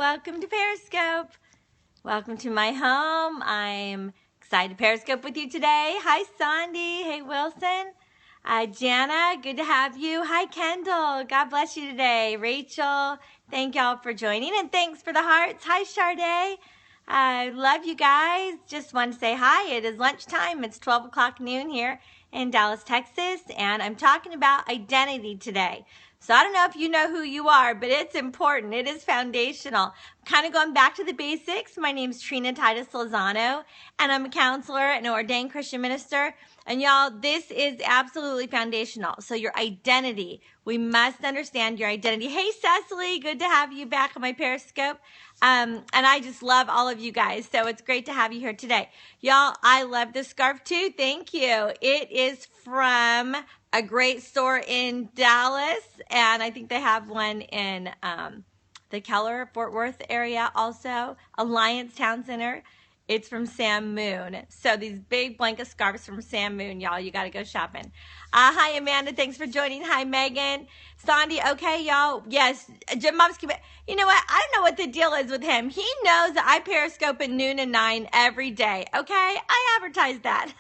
welcome to Periscope. Welcome to my home. I'm excited to Periscope with you today. Hi, Sandy. Hey, Wilson. Jana, good to have you. Hi, Kendall. God bless you today. Rachel, thank y'all for joining, and thanks for the hearts. Hi, Sade. I love you guys. Just want to say hi. It is lunchtime. It's 12 o'clock noon here in Dallas, Texas, and I'm talking about identity today. So I don't know if you know who you are, but it's important. It is foundational. I'm kind of going back to the basics. My name's Trina Titus Lozano, and I'm a counselor and an ordained Christian minister. And y'all, this is absolutely foundational. So your identity, we must understand your identity. Hey, Cecily, good to have you back on my Periscope. And I just love all of you guys. So it's great to have you here today. Y'all, I love this scarf too. Thank you. It is from a great store in Dallas, and I think they have one in the Keller, Fort Worth area also, Alliance Town Center. It's from Sam Moon. So these big blanket scarves from Sam Moon, y'all. You got to go shopping. Hi, Amanda. Thanks for joining. Hi, Megan. Sandy. Okay, y'all. Yes. Jim Mom's keep it. You know what? I don't know what the deal is with him. He knows that I Periscope at noon and 9 every day. Okay? I advertise that.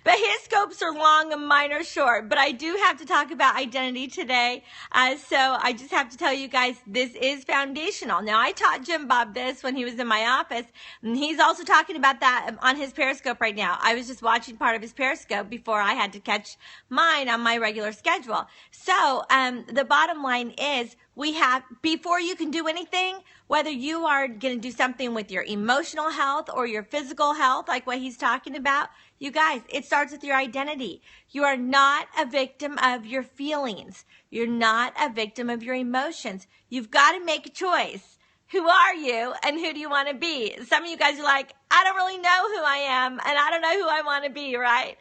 But his scopes are long and mine are short. But I do have to talk about identity today. So I just have to tell you guys, this is foundational. Now, I taught Jim Bob this when he was in my office. And he's also talking about that on his Periscope right now. I was just watching part of his Periscope before I had to catch mine on my regular schedule. So the bottom line is, we have, before you can do anything, whether you are going to do something with your emotional health or your physical health, like what he's talking about, you guys, it starts with your identity. You are not a victim of your feelings. You're not a victim of your emotions. You've got to make a choice. Who are you and who do you want to be? Some of you guys are like, I don't really know who I am and I don't know who I want to be, right?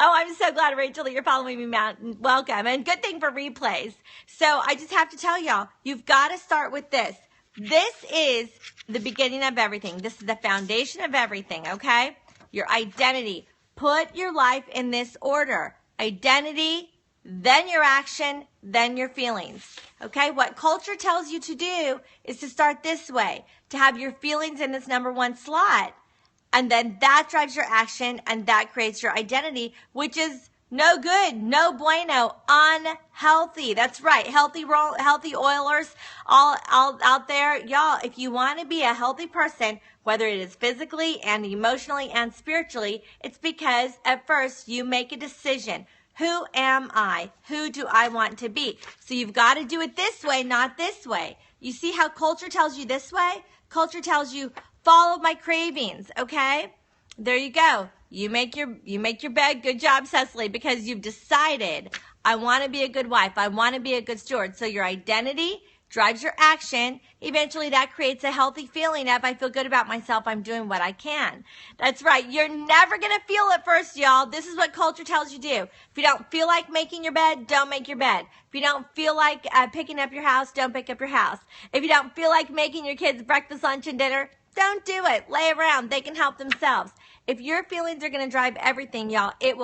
Oh, I'm so glad, Rachel, that you're following me, Mountain. Welcome. And good thing for replays. So I just have to tell y'all, you've got to start with this. This is the beginning of everything. This is the foundation of everything, okay? Your identity. Put your life in this order. Identity, then your action, then your feelings. Okay? What culture tells you to do is to start this way, to have your feelings in this number one slot. And then that drives your action, and that creates your identity, which is no good, no bueno, unhealthy. That's right. Healthy oilers all out there. Y'all, if you want to be a healthy person, whether it is physically and emotionally and spiritually, it's because at first you make a decision. Who am I? Who do I want to be? So you've got to do it this way, not this way. You see how culture tells you this way? Culture tells you, follow my cravings, okay? There you go. You make your bed. Good job, Cecily, because you've decided, I want to be a good wife. I want to be a good steward. So your identity drives your action. Eventually, that creates a healthy feeling of, I feel good about myself. I'm doing what I can. That's right. You're never going to feel it first, y'all. This is what culture tells you to do. If you don't feel like making your bed, don't make your bed. If you don't feel like picking up your house, don't pick up your house. If you don't feel like making your kids breakfast, lunch, and dinner, don't do it. Lay around. They can help themselves. If your feelings are going to drive everything, y'all, it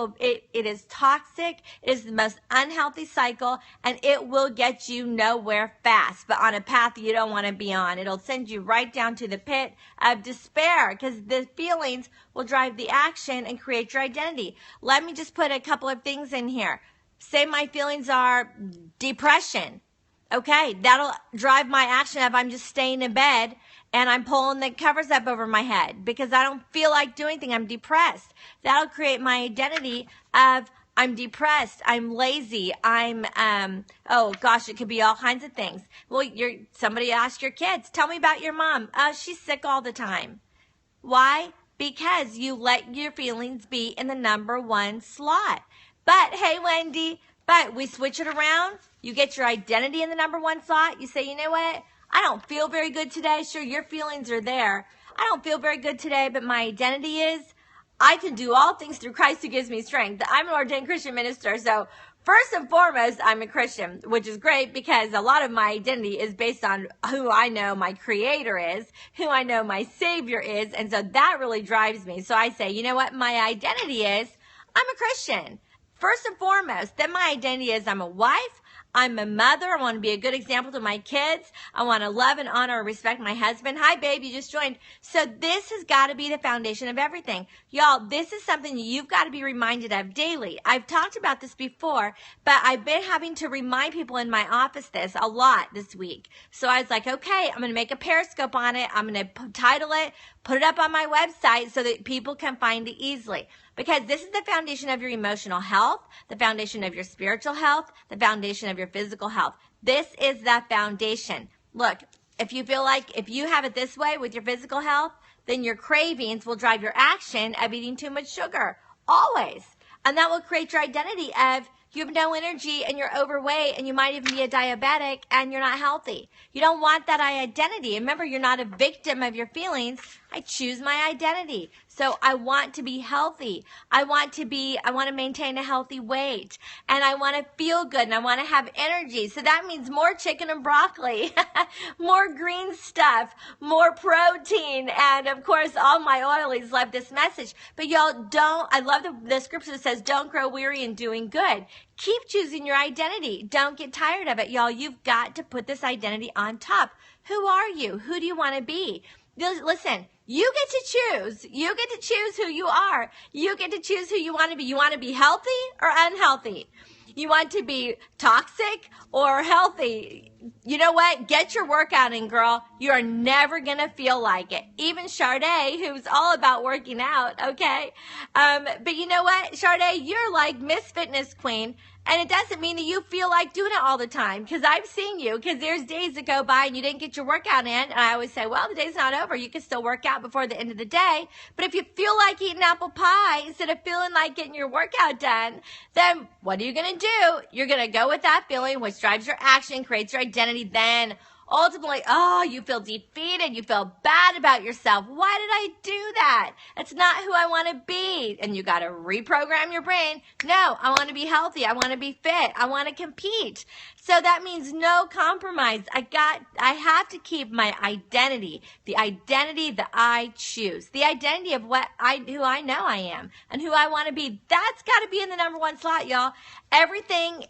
is toxic. It is the most unhealthy cycle, and it will get you nowhere fast, but on a path you don't want to be on. It'll send you right down to the pit of despair, because the feelings will drive the action and create your identity. Let me just put a couple of things in here. Say my feelings are depression. Okay, that'll drive my action if I'm just staying in bed and I'm pulling the covers up over my head because I don't feel like doing anything. I'm depressed. That'll create my identity of I'm depressed, I'm lazy, I'm, oh gosh, it could be all kinds of things. Well, somebody asked your kids, tell me about your mom. She's sick all the time. Why? Because you let your feelings be in the number one slot. But, hey, Wendy, but we switch it around. You get your identity in the number one slot. You say, you know what? I don't feel very good today. Sure, your feelings are there. I don't feel very good today, but my identity is I can do all things through Christ who gives me strength. I'm an ordained Christian minister, so first and foremost, I'm a Christian, which is great because a lot of my identity is based on who I know my Creator is, who I know my Savior is, and so that really drives me. So I say, you know what? My identity is I'm a Christian. First and foremost, then my identity is I'm a wife, I'm a mother. I want to be a good example to my kids. I want to love and honor and respect my husband. Hi, babe, you just joined. So this has got to be the foundation of everything. Y'all, this is something you've got to be reminded of daily. I've talked about this before, but I've been having to remind people in my office this a lot this week. So I was like, okay, I'm going to make a Periscope on it. I'm going to title it, put it up on my website so that people can find it easily. Because this is the foundation of your emotional health, the foundation of your spiritual health, the foundation of your physical health. This is that foundation. Look, if you feel like if you have it this way with your physical health, then your cravings will drive your action of eating too much sugar, always. And that will create your identity of you have no energy and you're overweight and you might even be a diabetic and you're not healthy. You don't want that identity. Remember, you're not a victim of your feelings. I choose my identity. So I want to be healthy. I want to maintain a healthy weight, and I want to feel good, and I want to have energy. So that means more chicken and broccoli, more green stuff, more protein, and of course, all my oilies love this message. But y'all I love the scripture that says, don't grow weary in doing good. Keep choosing your identity. Don't get tired of it, y'all. You've got to put this identity on top. Who are you? Who do you want to be? Listen, you get to choose. You get to choose who you are. You get to choose who you want to be. You want to be healthy or unhealthy? You want to be toxic or healthy? You know what? Get your workout in, girl. You are never going to feel like it. Even Sade, who's all about working out, okay? But you know what, Sade, you're like Miss Fitness Queen. And it doesn't mean that you feel like doing it all the time, because I've seen you, because there's days that go by and you didn't get your workout in. And I always say, well, the day's not over. You can still work out before the end of the day. But if you feel like eating apple pie instead of feeling like getting your workout done, then what are you going to do? You're going to go with that feeling, which drives your action, creates your identity. Then ultimately, you feel defeated. You feel bad about yourself. Why did I do that? It's not who I want to be. And you got to reprogram your brain. No, I want to be healthy. I want to be fit. I want to compete. So that means no compromise. I have to keep my identity, the identity that I choose, the identity of who I know I am and who I want to be. That's got to be in the number one slot, y'all. Everything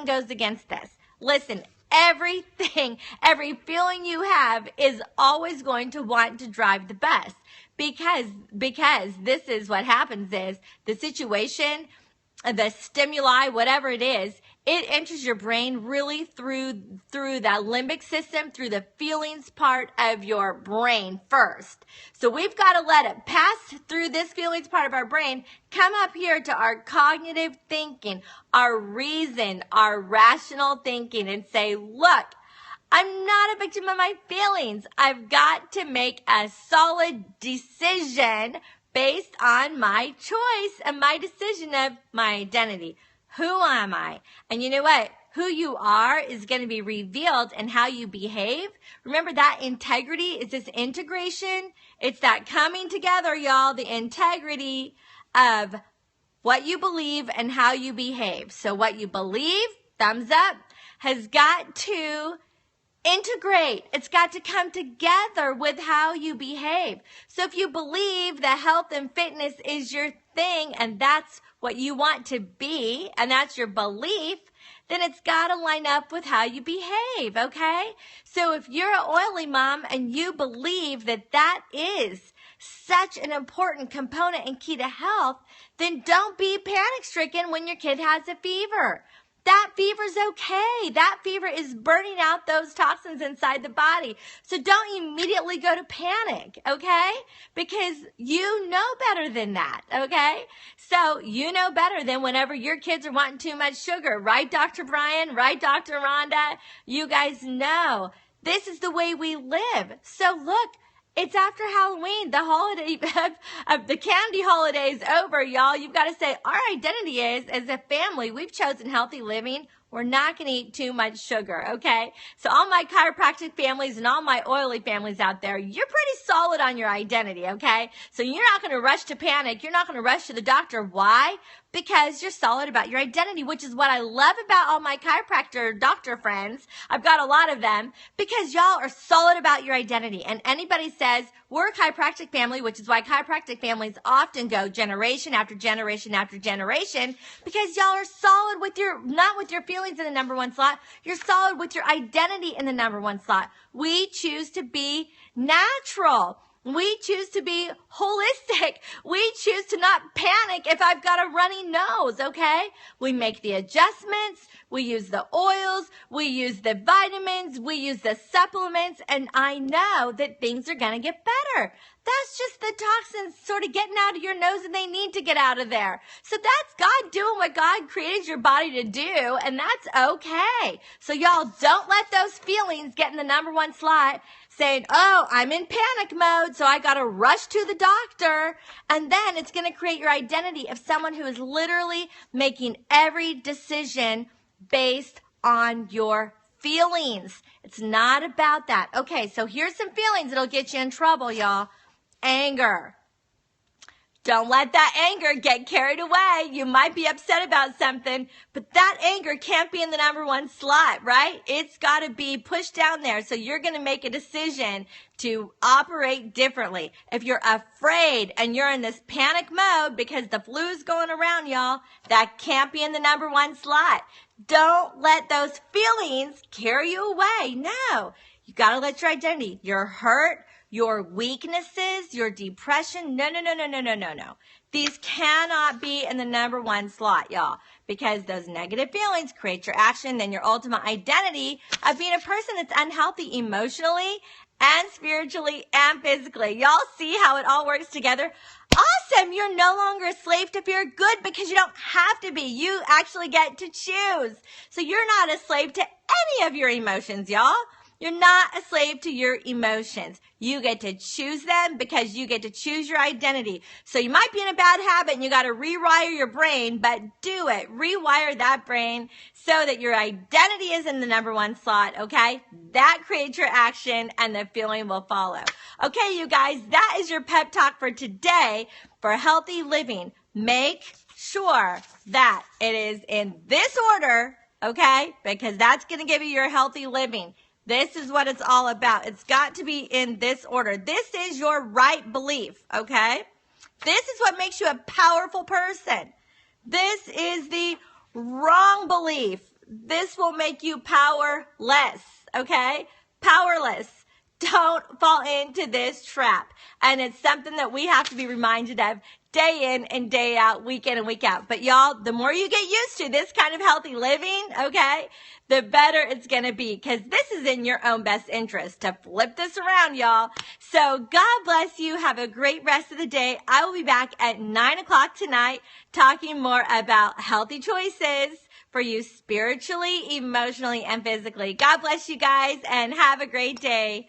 goes against this. Listen, everything, every feeling you have is always going to want to drive the bus, because this is what happens is the situation, the stimuli, whatever it is, it enters your brain really through that limbic system, through the feelings part of your brain first. So we've got to let it pass through this feelings part of our brain, come up here to our cognitive thinking, our reason, our rational thinking, and say, look, I'm not a victim of my feelings. I've got to make a solid decision based on my choice and my decision of my identity. Who am I? And you know what? Who you are is going to be revealed in how you behave. Remember, that integrity is this integration. It's that coming together, y'all, the integrity of what you believe and how you behave. So what you believe, thumbs up, has got to integrate. It's got to come together with how you behave. So if you believe that health and fitness is your thing and that's what you want to be and that's your belief, then it's got to line up with how you behave, okay? So if you're an oily mom and you believe that that is such an important component and key to health, then don't be panic-stricken when your kid has a fever. That fever's okay. That fever is burning out those toxins inside the body. So don't immediately go to panic, okay? Because you know better than that, okay? So you know better than whenever your kids are wanting too much sugar. Right, Dr. Brian? Right, Dr. Rhonda? You guys know. This is the way we live. So look, it's after Halloween. The holiday of the candy holiday is over, y'all. You've got to say, our identity is, as a family, we've chosen healthy living. We're not going to eat too much sugar, okay? So all my chiropractic families and all my oily families out there, you're pretty solid on your identity, okay? So you're not going to rush to panic. You're not going to rush to the doctor. Why? Because you're solid about your identity, which is what I love about all my chiropractor doctor friends. I've got a lot of them, because y'all are solid about your identity. And anybody says, we're a chiropractic family, which is why chiropractic families often go generation after generation after generation, because y'all are solid with not with your feelings feelings in the number one slot. You're solid with your identity in the number one slot. We choose to be natural. We choose to be holistic. We choose to not panic if I've got a runny nose, okay? We make the adjustments. We use the oils. We use the vitamins. We use the supplements. And I know that things are going to get better. That's just the toxins sort of getting out of your nose, and they need to get out of there. So that's God doing what God created your body to do, and that's okay. So y'all, don't let those feelings get in the number one slot saying, oh, I'm in panic mode, so I got to rush to the doctor. And then it's going to create your identity of someone who is literally making every decision based on your feelings. It's not about that. Okay, so here's some feelings that'll get you in trouble, y'all. Anger. Don't let that anger get carried away. You might be upset about something, but that anger can't be in the number one slot, right? It's got to be pushed down there. So you're going to make a decision to operate differently. If you're afraid and you're in this panic mode because the flu's going around, y'all, that can't be in the number one slot. Don't let those feelings carry you away. No, you got to let your identity, your hurt, your weaknesses, your depression. No. These cannot be in the number one slot, y'all, because those negative feelings create your action, then your ultimate identity of being a person that's unhealthy emotionally and spiritually and physically. Y'all see how it all works together? Awesome. You're no longer a slave to fear. Good, because you don't have to be. You actually get to choose. So you're not a slave to any of your emotions, y'all. You're not a slave to your emotions. You get to choose them because you get to choose your identity. So you might be in a bad habit and you got to rewire your brain, but do it. Rewire that brain so that your identity is in the number one slot, okay? That creates your action and the feeling will follow. Okay, you guys, that is your pep talk for today for healthy living. Make sure that it is in this order, okay? Because that's going to give you your healthy living. This is what it's all about. It's got to be in this order. This is your right belief, okay? This is what makes you a powerful person. This is the wrong belief. This will make you powerless, okay? Powerless. Don't fall into this trap. And it's something that we have to be reminded of day in and day out, week in and week out. But y'all, the more you get used to this kind of healthy living, okay, the better it's going to be, because this is in your own best interest to flip this around, y'all. So God bless you. Have a great rest of the day. I will be back at 9 o'clock tonight talking more about healthy choices for you spiritually, emotionally, and physically. God bless you guys and have a great day.